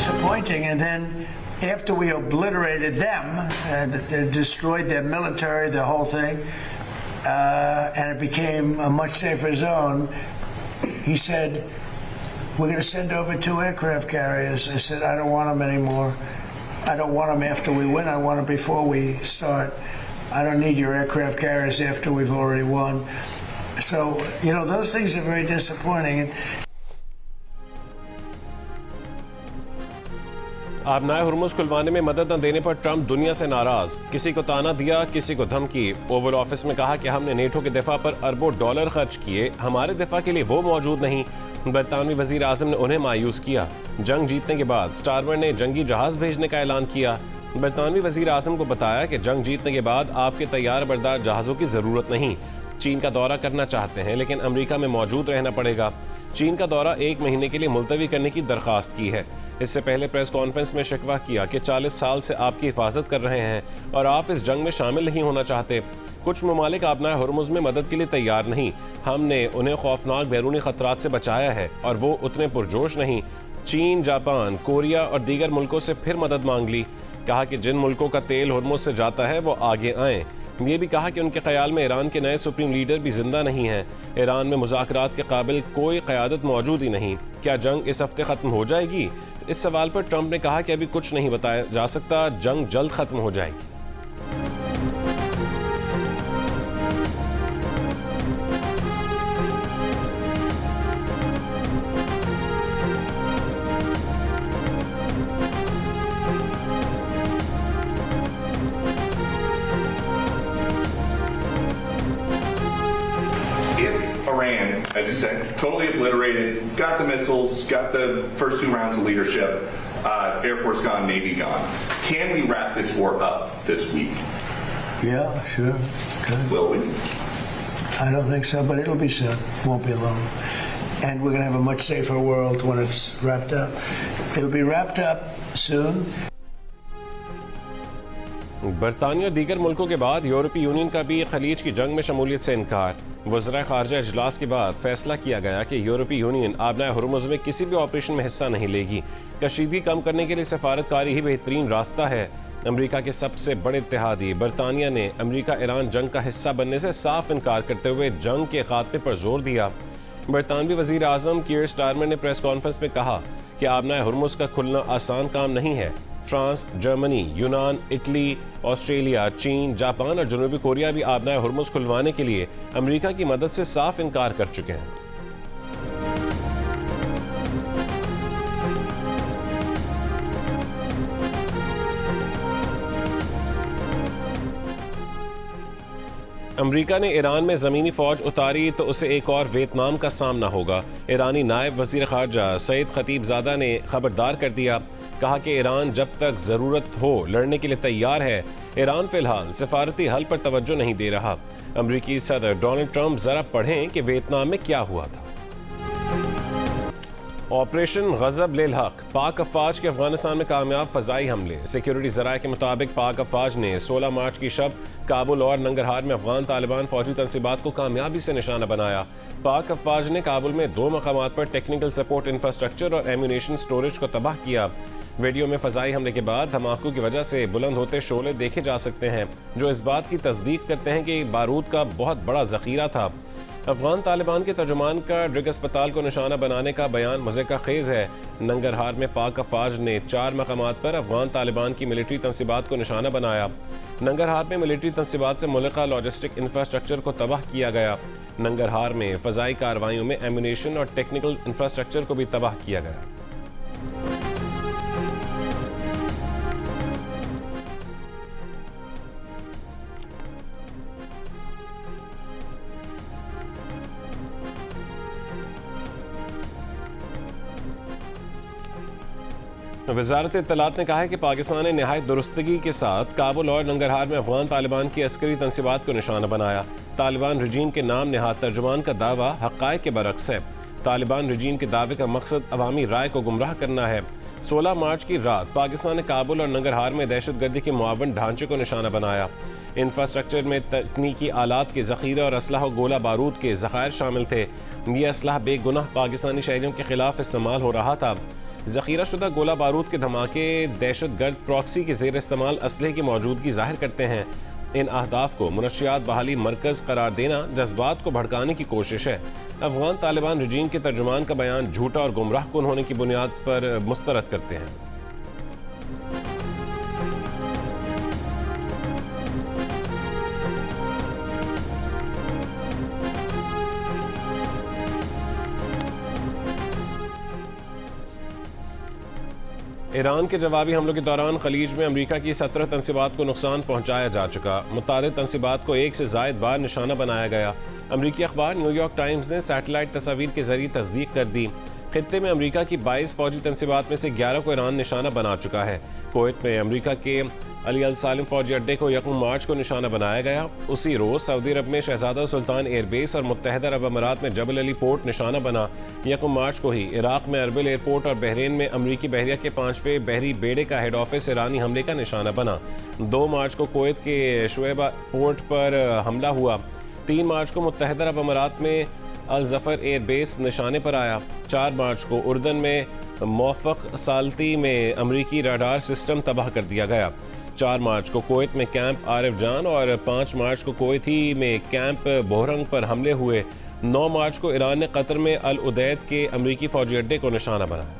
disappointing. And then after we obliterated them and destroyed their military, the whole thing, and it became a much safer zone, he said, we're going to send over 2 aircraft carriers. I said, I don't want them anymore. I don't want them after we win. I want them before we start. I don't need your aircraft carriers after we've already won. So, you know, those things are very disappointing. आबनाए Hormuz खुलवाने में मदद न देने पर Trump दुनिया से नाराज, किसी को ताना दिया, किसी को धमकी। ओवल ऑफिस में कहा कि हमने नेटो के दिफा पर अरबों डॉलर खर्च किए, हमारे दिफा के लिए वो मौजूद नहीं। बरतानवी वजीर आज़म ने उन्हें मायूस किया। जंग जीतने के बाद स्टारमर ने जंगी जहाज भेजने का ऐलान किया। बरतानवी वजीर आज़म को बताया कि जंग जीतने के बाद आपके तैयार बरदार जहाज़ों की ज़रूरत नहीं। चीन का दौरा करना चाहते हैं लेकिन अमेरिका में मौजूद रहना पड़ेगा। चीन का दौरा 1 महीने के लिए मुलतवी करने की दरख्वास्त की है। इससे पहले प्रेस कॉन्फ्रेंस में शिकवा किया कि 40 साल से आपकी हिफाजत कर रहे हैं और आप इस जंग में शामिल नहीं होना चाहते। कुछ ममालिक आबनाए हुर्मुज़ में मदद के लिए तैयार नहीं। हमने उन्हें खौफनाक बैरूनी खतरात से बचाया है और वो उतने पुरजोश नहीं। चीन, जापान, कोरिया और दीगर मुल्कों से फिर मदद मांग ली। कहा कि जिन मुल्कों का तेल हुर्मुज़ से जाता है वो आगे आएँ। ये भी कहा कि उनके ख्याल में ईरान के नए सुप्रीम लीडर भी जिंदा नहीं हैं। ईरान में मुज़ाकरात के काबिल कोई क़यादत मौजूद ही नहीं। क्या जंग इस हफ्ते ख़त्म हो जाएगी? इस सवाल पर ट्रंप ने कहा कि अभी कुछ नहीं बताया जा सकता, जंग जल्द ख़त्म हो जाएगी। Iran, as you said, totally obliterated, got the missiles, got the first 2 rounds of leadership, Air Force gone, Navy gone. Can we wrap this war up this week? Yeah, sure. Good. Will we? I don't think so, but it'll be soon. Won't be long. And we're going to have a much safer world when it's wrapped up. It'll be wrapped up soon. बरतानिया और दीगर मुल्कों के बाद यूरोपीय union का भी खलीज की जंग में शमूलियत से इनकार। वज़राए ख़ारजा इजलास के बाद फैसला किया गया कि यूरोपीय यूनियन आबनाए हुर्मुज़ में किसी भी ऑपरेशन में हिस्सा नहीं लेगी। कशीदगी कम करने के लिए सफारतकारी ही बेहतरीन रास्ता है। अमेरिका के सबसे बड़े इत्तेहादी बरतानिया ने अमेरिका ईरान जंग का हिस्सा बनने से साफ इनकार करते हुए जंग के खात्मे पर जोर दिया। बरतानवी वज़ीर आज़म कीर स्टारमर ने प्रेस कॉन्फ्रेंस में कहा कि आबनाए हुर्मुज़ का खुलना आसान काम नहीं है। फ्रांस, जर्मनी, यूनान, इटली, ऑस्ट्रेलिया, चीन, जापान और जनूबी कोरिया भी आबनाए हुर्मुज़ खुलवाने के लिए अमेरिका की मदद से साफ इनकार कर चुके हैं। अमेरिका ने ईरान में ज़मीनी फ़ौज उतारी तो उसे एक और वियतनाम का सामना होगा। ईरानी नायब वज़ीर ख़ारजा सईद ख़तीबज़ादा ने खबरदार कर दिया। कहा कि ईरान जब तक ज़रूरत हो लड़ने के लिए तैयार है। ईरान फ़िलहाल सिफारती हल पर तवज्जो नहीं दे रहा। अमरीकी सदर डोनाल्ड ट्रंप ज़रा पढ़ें कि वियतनाम में क्या हुआ था। ऑपरेशन गज़ब लिल हक, पाक अफ़वाज के अफगानिस्तान में कामयाब फ़ज़ाई हमले। सिक्योरिटी ज़राए के मुताबिक पाक अफ़वाज ने 16 मार्च की शब काबुल और नंगरहार में अफगान तालिबान फ़ौजी तंसीबात को कामयाबी से निशाना बनाया। पाक अफ़वाज ने काबुल में 2 मकामात पर टेक्निकल सपोर्ट इंफ्रास्ट्रक्चर और एम्यूनेशन स्टोरेज को तबाह किया। वीडियो में फ़ज़ाई हमले के बाद धमाकों की वजह से बुलंद होते शोले देखे जा सकते हैं जो इस बात की तस्दीक करते हैं कि बारूद का बहुत बड़ा ज़ख़ीरा था। अफगान तालिबान के तर्जुमान का ड्रिग अस्पताल को निशाना बनाने का बयान मज़े का खेज़ है। नंगरहार में पाक अफ़वाज ने 4 मकामात पर अफगान तालिबान की मिलिट्री तंसीबात को निशाना बनाया। नंगरहार में मिलिट्री तंसीबात से मुल्का लॉजिस्टिक इंफ्रास्ट्रक्चर को तबाह किया गया। नंगरहार में फ़ज़ाई कार्रवाइयों में एम्यूनेशन और टेक्निकल इंफ्रास्ट्रक्चर को भी तबाह किया गया। वज़ारत इत्तलात ने कहा है कि पाकिस्तान ने नहायत दुरुस्तगी के साथ काबुल और नंगरहार में अफगान तालिबान की अस्करी तंसीबात को निशाना बनाया। तालिबान रजीम के नाम नहाद तर्जुमान का दावा हक़ाइक़ के बरक्स है। तालिबान रजीम के दावे का मकसद अवामी राय को गुमराह करना है। 16 मार्च की रात पाकिस्तान ने काबुल और नंगरहार में दहशतगर्दी के मुआवन ढांचे को निशाना बनाया। इंफ्रास्ट्रक्चर में तकनीकी आलात के ज़ख़ीरे और असलहा और गोला बारूद के ज़ख़ायर शामिल थे। ये असलहा बेगुनाह पाकिस्तानी शहरियों के खिलाफ इस्तेमाल हो रहा था। जखीरा शुदा गोला बारूद के धमाके दहशत गर्द प्रॉक्सी के ज़ेर इस्तेमाल असलहे की मौजूदगी जाहिर करते हैं। इन अहदाफ को मुनशियात बहाली मरकज़ करार देना जज्बात को भड़काने की कोशिश है। अफगान तालिबान रजीम के तर्जुमान का बयान झूठा और गुमराह कुन होने की बुनियाद पर मुस्तरद करते हैं। ईरान के जवाबी हमलों के दौरान खलीज में अमरीका की 17 तनसीबात को नुकसान पहुंचाया जा चुका। मुतादिद तनसीबात को एक से जायद बार निशाना बनाया गया। अमरीकी अखबार न्यूयॉर्क टाइम्स ने सैटेलाइट तस्वीर के जरिए तस्दीक कर दी। खित्ते में अमरीका की 22 फौजी तनसीबात में से 11 को ईरान निशाना बना चुका है। कुवैत में अमरीका के अली अल सालिम फौजी अड्डे को 1 मार्च को निशाना बनाया गया। उसी रोज़ सऊदी अरब में शहजादा सुल्तान एयरबेस और मुत्तहदा अरब अमारात में जबल अली पोर्ट निशाना बना। 1 मार्च को ही इराक में अरबिल एयरपोर्ट और बहरीन में अमरीकी बहरिया के 5वें बहरी बेड़े का हेड ऑफिस ईरानी हमले का निशाना बना। 2 मार्च को कुवैत के शुएबा पोर्ट पर हमला हुआ। 3 मार्च को मुत्तहदा अरब अमारात में अल जफर एयरबेस निशाने पर आया। 4 मार्च को उर्दन में मौफक सालती में अमरीकी रडार सिस्टम तबाह कर दिया गया। 4 मार्च को कुवैत में कैंप आरिफ जान और 5 मार्च को कुवैती में कैंप बोहरंग पर हमले हुए। 9 मार्च को ईरान ने कतर में अल उदैद के अमरीकी फौजी अड्डे को निशाना बनाया।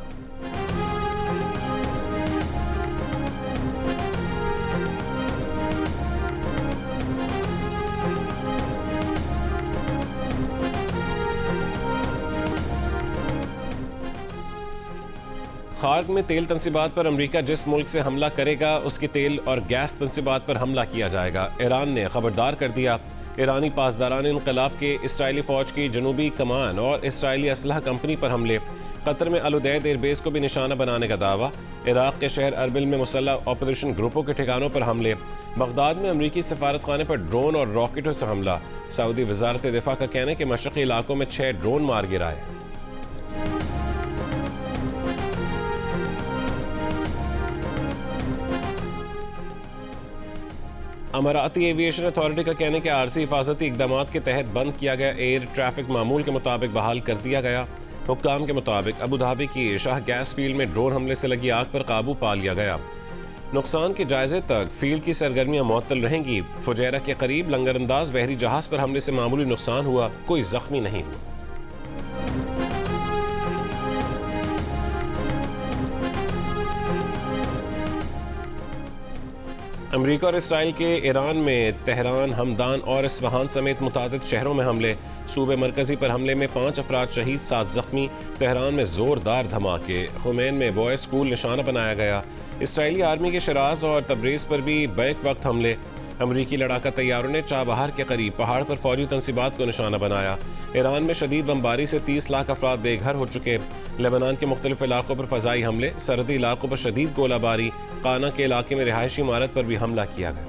खार्ग में तेल तनसीबात पर अमरीका जिस मुल्क से हमला करेगा उसकी तेल और गैस तनसीबात पर हमला किया जाएगा। ईरान ने खबरदार कर दिया। ईरानी पासदारान इनकलाब के इसराइली फ़ौज की जनूबी कमान और इसराइली असलहा कंपनी पर हमले। कतर में अल उदैद एयरबेस को भी निशाना बनाने का दावा। इराक के शहर अरबिल में मुसल्लह ऑपरेशन ग्रुपों के ठिकानों पर हमले। बगदाद में अमरीकी सफारत खाने पर ड्रोन और रॉकेटों से हमला। सऊदी वजारत दिफा का कहना है कि मशरक़ी इलाकों में 6 ड्रोन मार गिराए। अमाराती एविएशन अथॉरिटी का कहने के आरसी हिफाजती इकदाम के तहत बंद किया गया एयर ट्रैफिक मामूल के मुताबिक बहाल कर दिया गया। हुक्काम के मुताबिक अबू धाबी की शाह गैस फील्ड में ड्रोन हमले से लगी आग पर काबू पा लिया गया। नुकसान के जायजे तक फील्ड की सरगर्मियां मुअत्तल रहेंगी। फुजैरा के करीब लंगरअंदाज बहरी जहाज पर हमले से मामूली नुकसान हुआ, कोई जख्मी नहीं हुआ। अमरीका और इसराइल के ईरान में तेहरान, हमदान और इस्फहान समेत मुतादिद शहरों में हमले। सूबे मरकजी पर हमले में 5 अफराद शहीद, 7 जख्मी। तेहरान में जोरदार धमाके। खुमैन में बॉय स्कूल निशाना बनाया गया। इसराइली आर्मी के शराज और तब्रेज़ पर भी बैक वक्त हमले। अमरीकी लड़ाका तैयारों ने चाबहार के करीब पहाड़ पर फौजी तनसीबात को निशाना बनाया। ईरान में शदीद बमबारी से 30 लाख अफराद बेघर हो चुके। लेबनान के मुख्तलिफ इलाकों पर फ़ज़ाई हमले। सरहदी इलाकों पर शदीद गोलाबारी। काना के इलाके में रिहायशी इमारत पर भी हमला किया गया।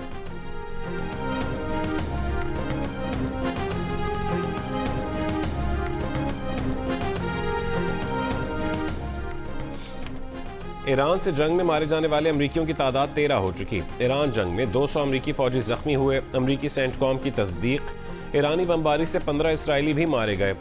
ईरान से जंग में मारे जाने वाले अमरीकियों की तादाद 13 हो चुकी। ईरान जंग में 200 अमरीकी फौजी जख्मी हुए। अमरीकी सेंटकॉम की तस्दीक। ईरानी बमबारी से 15 इसराइली भी मारे गए,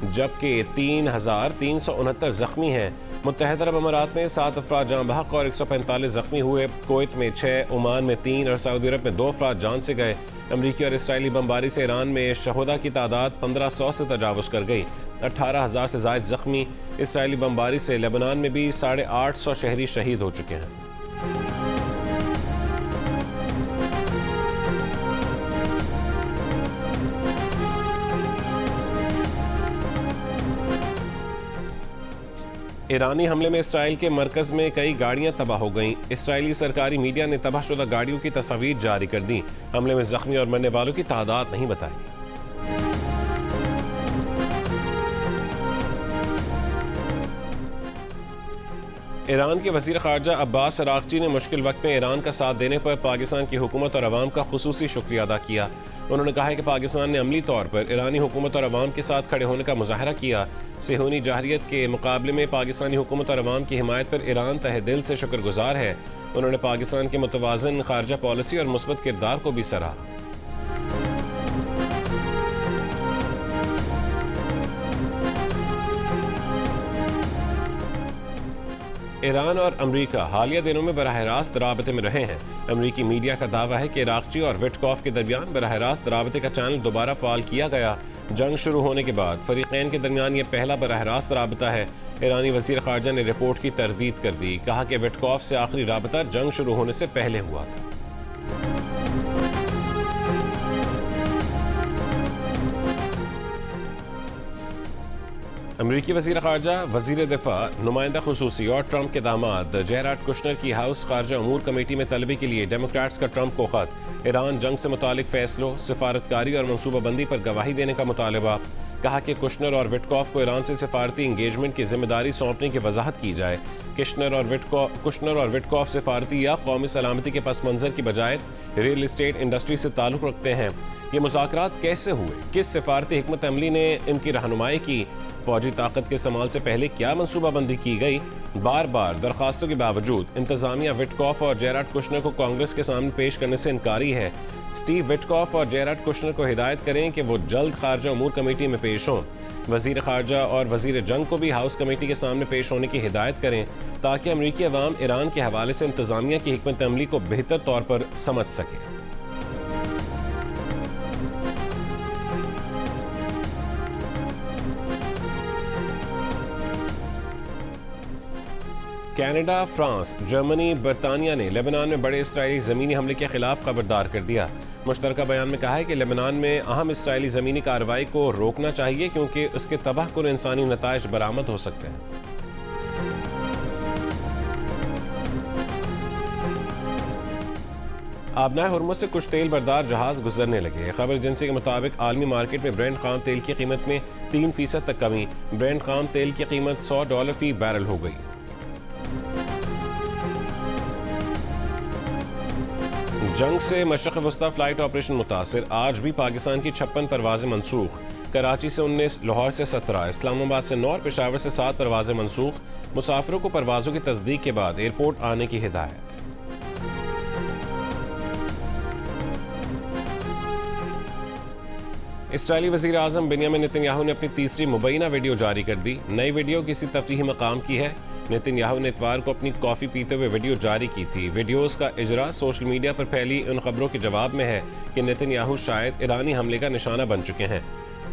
जबकि 3,369 जख्मी हैं। मुत्तहदा अरब अमारात में 7 अफराद जान बहक और 145 जख्मी हुए। कुवैत में 6, ओमान में 3 और सऊदी अरब में 2 अफराद जान से गए। अमरीकी और इसराइली बमबारी से ईरान में शहुदा की तादाद 1500 से तजावुज़ कर गई। 18,000 से ज़ायद जख्मी। इसराइली बमबारी से लेबनान में भी 850 शहरी शहीद हो चुके हैं। ईरानी हमले में इसराइल के मरकज में कई गाड़ियां तबाह हो गईं। इसराइली सरकारी मीडिया ने तबाहशुदा गाड़ियों की तस्वीर जारी कर दी। हमले में जख्मी और मरने वालों की तादाद नहीं बताई। ईरान के वज़ीर ख़ारजा अब्बास अराग़ची ने मुश्किल वक्त में ईरान का साथ देने पर पाकिस्तान की हुकूमत और अवाम का खुसूसी शुक्रिया अदा किया। उन्होंने कहा है कि पाकिस्तान ने अमली तौर पर ईरानी हुकूमत और अवाम के साथ खड़े होने का मुज़ाहरा किया। सेहूनी जाहरियत के मुकाबले में पाकिस्तानी हुकूमत और अवाम की हिमायत पर ईरान तहे दिल से शुक्रगुजार है। उन्होंने पाकिस्तान की मुतवाज़िन ख़ारजा पॉलिसी और मुस्बत किरदार को भी सराहा। ईरान और अमरीका हालिया दिनों में बराह रास्त राबते में रहे हैं। अमरीकी मीडिया का दावा है कि इराक़ची और विटकॉफ के दरमियान बराह रास्त राबते का चैनल दोबारा फाल किया गया। जंग शुरू होने के बाद फरीक़ैन के दरमियान ये पहला बराह रास्त राबता है। ईरानी वज़ीर ख़ारजा ने रिपोर्ट की तरदीद कर दी, कहा कि विटकॉफ से आखिरी राबता जंग शुरू होने से पहले हुआ था। अमरीकी वज़ीर ख़ारजा, वज़ीर दिफ़ा, नुमाइंदा ख़ुसूसी और ट्रंप के दामाद जेराड कुशनर की हाउस ख़ारजा अमूर कमेटी में तलबी के लिए डेमोक्रेट्स का ट्रंप को ख़त। ईरान जंग से मुतालिक फ़ैसलों, सिफारतकारी और मनसूबाबंदी पर गवाही देने का मुतालबा। कहा कि कुशनर और विटकॉफ को ईरान से सिफारती इंगेजमेंट की जिम्मेदारी सौंपने की वजाहत की जाए। कुशनर और विटकॉफ सिफारती या कौमी सलामती के पस मंज़र की बजाय रियल इस्टेट इंडस्ट्री से ताल्लुक़ रखते हैं। ये मुज़ाकरात कैसे हुए, किस सिफारती हिकमत अमली ने इनकी रहनुमाई की, फौजी ताकत के इस्तेमाल से पहले क्या मनसूबाबंदी की गई। बार बार दरखास्तों के बावजूद इंतजामिया विटकॉफ और जेराड कुशनर को कांग्रेस के सामने पेश करने से इनकारी है। स्टीव विटकॉफ और जेराड कुशनर को हिदायत करें कि वो जल्द खारजा अमूर कमेटी में पेश हों। वजीर खारजा और वजीर जंग को भी हाउस कमेटी के सामने पेश होने की हिदायत करें, ताकि अमरीकी अवाम ईरान के हवाले से इंतजामिया की हिकमत अमली को बेहतर तौर पर समझ सके। कनाडा, फ्रांस, जर्मनी, बरतानिया ने लेबनान में बड़े इस्राएली ज़मीनी हमले के खिलाफ खबरदार कर दिया। मुश्तरका बयान में कहा है कि लेबनान में अहम इस्राएली ज़मीनी कार्रवाई को रोकना चाहिए, क्योंकि उसके तबाहकुन इंसानी नताइज बरामद हो सकते हैं। आबनाए हुर्मुज़ से कुछ तेल बरदार जहाज गुजरने लगे। खबर एजेंसी के मुताबिक आलमी मार्केट में ब्रेंट खाम तेल की कीमत में 3% तक कमी। ब्रेंट खाम तेल की कीमत $100 फी बैरल हो गई। जंग से मशरक़ वस्ता फ्लाइट ऑपरेशन मुतासिर, आज भी पाकिस्तान की 56 परवाज़ें मनसूख। कराची से 19, लाहौर से 17, इस्लामाबाद से 9 और पेशावर से 7 परवाज़ें मनसूख। मुसाफिरों को परवाज़ों की तस्दीक के बाद एयरपोर्ट आने की हिदायत। इस्राएली वज़ीर आज़म बिन्यामिन नेतन्याहू ने अपनी तीसरी मुबैना वीडियो जारी कर दी। नई वीडियो किसी तफरीही मकाम की है। नेतन्याहू ने इतवार को अपनी कॉफ़ी पीते हुए वीडियो जारी की थी। वीडियोस का इजरा सोशल मीडिया पर फैली उन खबरों के जवाब में है कि नेतन्याहू शायद ईरानी हमले का निशाना बन चुके हैं।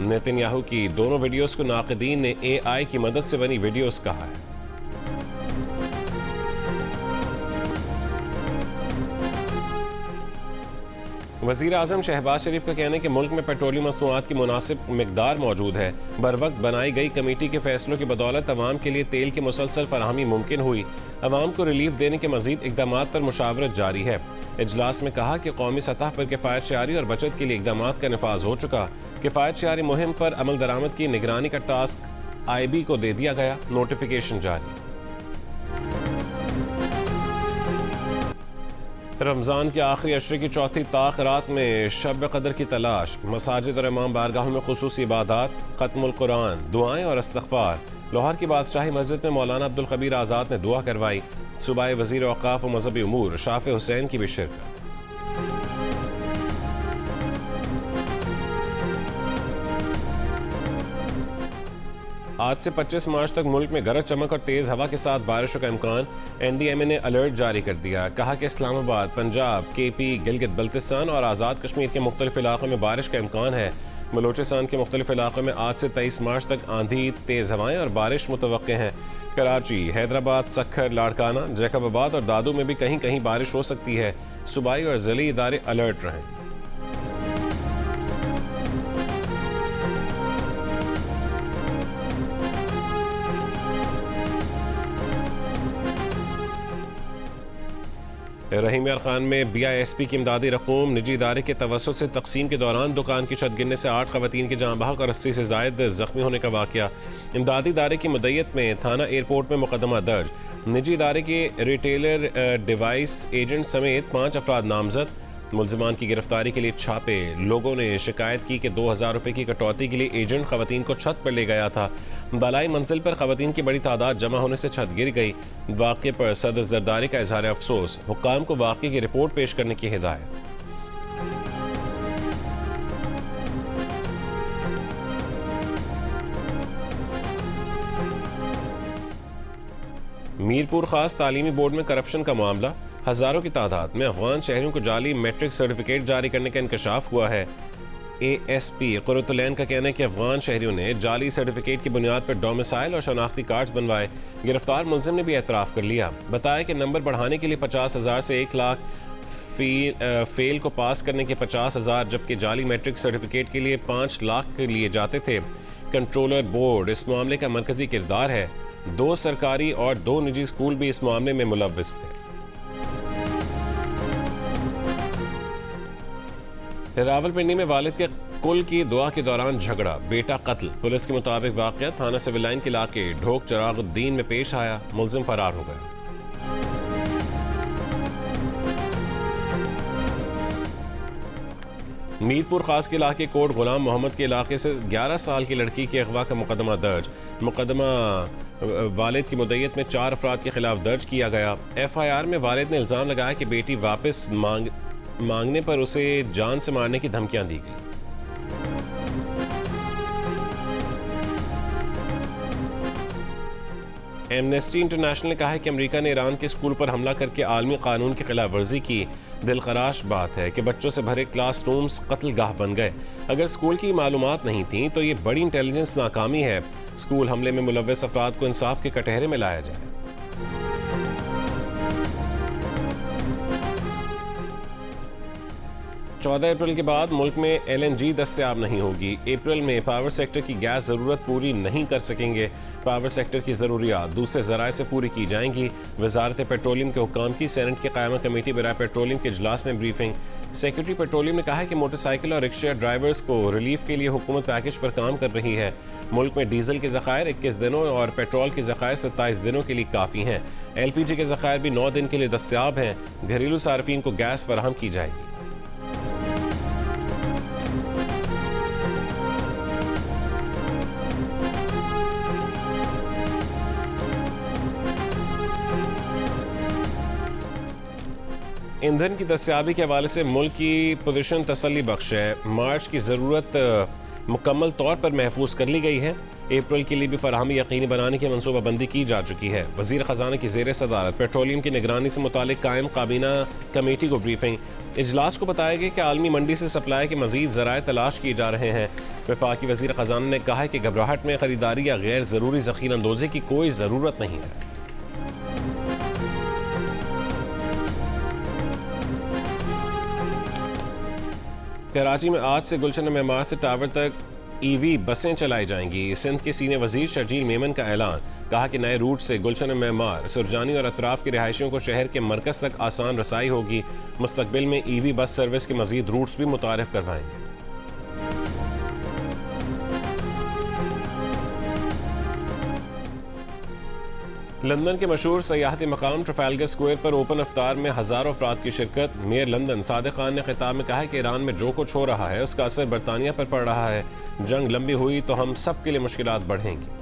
नेतन्याहू की दोनों वीडियोस को नाक़दीन ने AI की मदद से बनी वीडियोस कहा है। वज़ीर आज़म शहबाज शरीफ का कहना है कि मुल्क में पेट्रोलियम मसनूआत की मुनासिब मिकदार मौजूद है। बर वक्त बनाई गई कमेटी के फैसलों की बदौलत अवाम के लिए तेल की मुसलसल फराहमी मुमकिन हुई। अवाम को रिलीफ देने के मजीद इकदाम पर मुशावरत जारी है। इजलास में कहा कि कौमी सतह पर किफ़ायत शआरी और बचत के लिए इकदाम का नफाज हो चुका। किफ़ायत शआरी मुहिम पर अमल दरामद की निगरानी का टास्क IB को दे दिया गया। नोटिफिकेशन जारी। रमज़ान के आखिरी अशरे की चौथी ताक रात में शब कदर की तलाश। मसाजिद और इमाम बारगाहों में खुसूसी इबादात, खत्मुल कुरान, दुआएं और इस्तग़फ़ार। लाहौर की बादशाही मस्जिद में मौलाना अब्दुल कबीर आज़ाद ने दुआ करवाई। सूबाई वज़ीर औक़ाफ़ व मज़हबी उमूर शाफ़े हुसैन की भी शिरकत। आज से 25 मार्च तक मुल्क में गरज चमक और तेज़ हवा के साथ बारिशों का इम्कान। NDMA ने अलर्ट जारी कर दिया। कहा कि इस्लामाबाद, पंजाब, KP, गिलगित बल्तिस्तान और आज़ाद कश्मीर के मुख्तलिफ इलाकों में बारिश का इम्कान है। बलूचिस्तान के मुख्तलिफ इलाकों में आज से 23 मार्च तक आंधी, तेज़ हवाएं और बारिश मुतवक्के हैं। कराची, हैदराबाद, सक्खर, लाड़काना, जैकबाबाद और दादू में भी कहीं कहीं बारिश हो सकती है। सूबाई और ज़िली इदारे अलर्ट रहें। रहीम यार खान में BISP की इमदादी रकूम निजी इदारे के तवस्सुत से तकसीम के दौरान दुकान की छत गिरने से 8 खवातीन की जान बहक और 80 से ज़ायद ज़ख्मी होने का वाक़या। इमदादी इदारे की मुद्दत में थाना एयरपोर्ट में मुकदमा दर्ज। निजी इदारे के रिटेलर डिवाइस एजेंट समेत 5 अफराद नामजद। मुल्ज़िमान की गिरफ्तारी के लिए छापे। लोगों ने शिकायत की कि 2000 रुपये की कटौती के लिए एजेंट खवातीन को छत पर ले गया था। बालाई मंजिल पर खवातीन की बड़ी तादाद जमा होने से छत गिर गई। वाक़े पर सदर जरदारी का इजहार अफसोस। हुक्काम को वाक़े की रिपोर्ट पेश करने की हिदायत। मीरपुर खास तालीमी बोर्ड में करप्शन का मामला, हजारों की तादाद में अफगान शहरियों को जाली मैट्रिक सर्टिफिकेट जारी करने का इंकशाफ हुआ है। ASP कुर्रतुलैन का कहना है कि अफगान शहरियों ने जाली सर्टिफिकेट की बुनियाद पर डोमिसाइल और शनाख्ती कार्ड्स बनवाए। गिरफ्तार मुलजिम ने भी एतराफ़ कर लिया। बताया कि नंबर बढ़ाने के लिए 50,000 से 1 लाख, फेल को पास करने के 50,000, जबकि जाली मैट्रिक सर्टिफिकेट के लिए 5 लाख के लिए जाते थे। कंट्रोलर बोर्ड इस मामले का मरकजी किरदार है। 2 सरकारी और 2 निजी स्कूल भी इस मामले में मुलव्विस थे। रावलपिंडी में वालिद के कुल की दुआ के दौरान झगड़ा, बेटा कत्ल। पुलिस के मुताबिक वाक़या थाना सिविल लाइन के इलाके ढोक चरागुद्दीन में पेश आया। मुलजिम फरार हो गया। मीरपुर खास के इलाके कोट गुलाम मोहम्मद के इलाके से 11 साल की लड़की के अगवा का मुकदमा दर्ज। मुकदमा वालिद की मुद्दत में 4 अफराद के खिलाफ दर्ज किया गया। FIR में वालिद ने इल्ज़ाम लगाया कि बेटी वापस मांगने पर उसे जान से मारने की धमकियां दी गई। एमनेस्टी इंटरनेशनल ने कहा है कि अमेरिका ने ईरान के स्कूल पर हमला करके आलमी कानून की खिलाफ वर्जी की। दिलखराश बात है कि बच्चों से भरे क्लासरूम्स कत्लगाह बन गए। अगर स्कूल की मालूमात नहीं थी तो ये बड़ी इंटेलिजेंस नाकामी है। स्कूल हमले में मुलव्वस अफराद को इंसाफ के कटहरे में लाया जाए। चौदह अप्रैल के बाद मुल्क में LNG दस्तयाब नहीं होगी। अप्रैल में पावर सेक्टर की गैस ज़रूरत पूरी नहीं कर सकेंगे। पावर सेक्टर की ज़रूरियात दूसरे ज़राए से पूरी की जाएंगी। वजारत पेट्रोलियम के हुक्काम की सेनेट की क़ायमा कमेटी बराए पेट्रोलियम के इजलास में ब्रीफिंग। सेक्रेटरी पेट्रोलियम ने कहा है कि मोटरसाइकिल और रिक्शा ड्राइवर्स को रिलीफ के लिए हुकूमत पैकेज पर काम कर रही है। मुल्क में डीजल के ज़खायर 21 दिनों और पेट्रोल के ज़खायर 27 दिनों के लिए काफ़ी हैं। LPG के ज़खायर भी 9 दिन के लिए दस्तयाब हैं। घरेलू सार्फिन को गैस फराहम की जाएगी। ईंधन की दस्तयाबी के हवाले से मुल्क की पोजीशन तसल्ली बख्श है। मार्च की ज़रूरत मुकम्मल तौर पर महफूज कर ली गई है। अप्रैल के लिए भी फराहमी यकीनी बनाने की मनसूबाबंदी की जा चुकी है। वज़ीर ख़जाना की ज़ेर सदारत पेट्रोलियम की निगरानी से मुतालिक कायम काबीना कमेटी को ब्रीफिंग। इजलास को बताया गया कि आलमी मंडी से सप्लाई के मज़ीद ज़राए तलाश किए जा रहे हैं। वफाकी वज़ीर ख़जाना ने कहा है कि घबराहट में ख़रीदारी या गैर ज़रूरी ज़ख़ीरा अंदोज़ी की कोई ज़रूरत नहीं है। कराची में आज से गुलशन मेमार से टावर तक EV बसें चलाई जाएंगी। सिंध के सीनियर वजीर शर्जील मेमन का ऐलान। कहा कि नए रूट से गुलशन मेमार, सुरजानी और अतराफ के रिहायशियों को शहर के मरकज़ तक आसान रसाई होगी। मुस्तकबिल में EV बस सर्विस के मज़ीद रूट्स भी मुतारिफ करवाएंगे। लंदन के मशहूर सयाहती मकाम ट्रफालगर स्क्वायर पर ओपन अफ्तार में हज़ारों अफराद की शिरकत। मेयर लंदन सादिक खान ने खिताब में कहा कि ईरान में जो कुछ हो रहा है उसका असर बरतानिया पर पड़ रहा है। जंग लंबी हुई तो हम सब के लिए मुश्किलात बढ़ेंगी।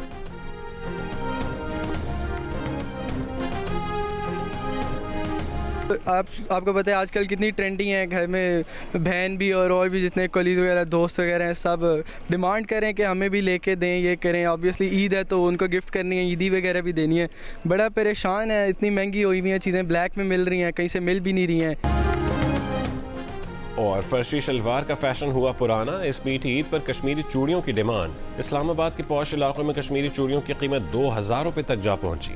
आपको पता है आजकल कितनी ट्रेंडिंग है। घर में बहन भी और भी जितने कलीग वगैरह दोस्त वगैरह हैं सब डिमांड करें कि हमें भी लेके दें, ये करें। ऑब्वियसली ईद है तो उनको गिफ्ट करनी है, ईदी वगैरह भी देनी है। बड़ा परेशान है, इतनी महंगी हुई हुई हैं चीज़ें, ब्लैक में मिल रही हैं, कहीं से मिल भी नहीं रही हैं। और फर्शी शलवार का फैशन हुआ पुराना। इस मीठी ईद पर कश्मीरी चूड़ियों की डिमांड। इस्लामाबाद के पौश इलाकों में कश्मीरी चूड़ियों की कीमत 2000 रुपये तक जा पहुंची।